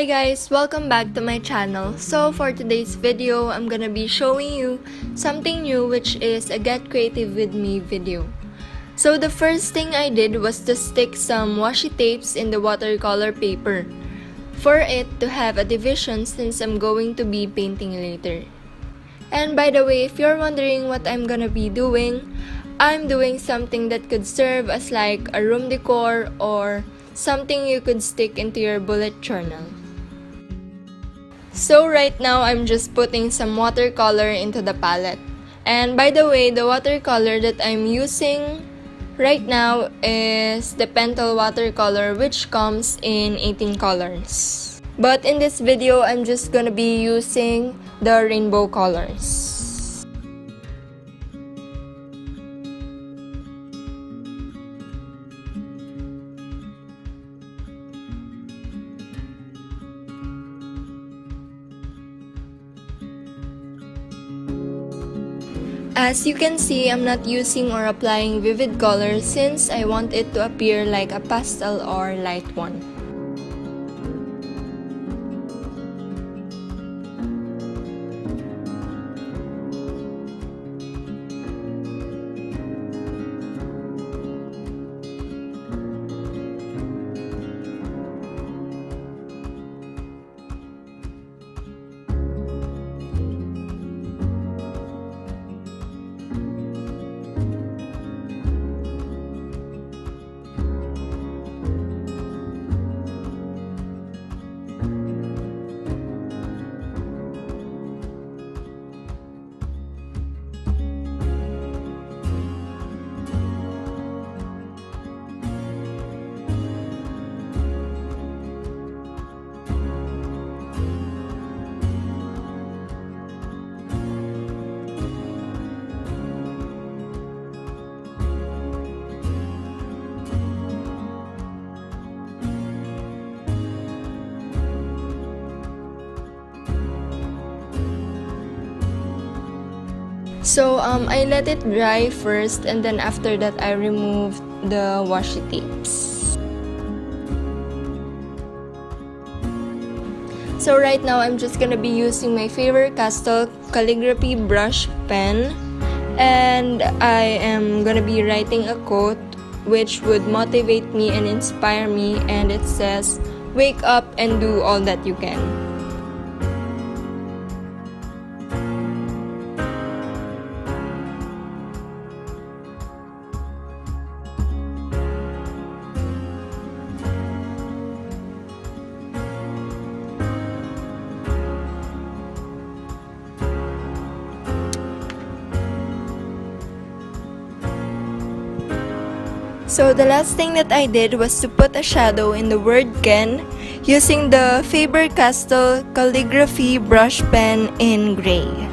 Hi guys, welcome back to my channel. So for today's video, I'm gonna be showing you something new, which is a Get Creative With Me video. So the first thing I did was to stick some washi tapes in the watercolor paper for it to have a division since I'm going to be painting later. And by the way, if you're wondering what I'm gonna be doing, I'm doing something that could serve as like a room decor or something you could stick into your bullet journal. So right now, I'm just putting some watercolor into the palette. And by the way, the watercolor that I'm using right now is the Pentel Watercolor, which comes in 18 colors. But in this video, I'm just gonna be using the rainbow colors. As you can see, I'm not using or applying vivid colors since I want it to appear like a pastel or light one. So I let it dry first, and then after that I removed the washi tapes. So right now I'm just gonna be using my Faber Castell Calligraphy brush pen, and I am gonna be writing a quote which would motivate me and inspire me, and it says, "Wake up and do all that you can." So the last thing that I did was to put a shadow in the word Ken using the Faber Castell Calligraphy brush pen in gray.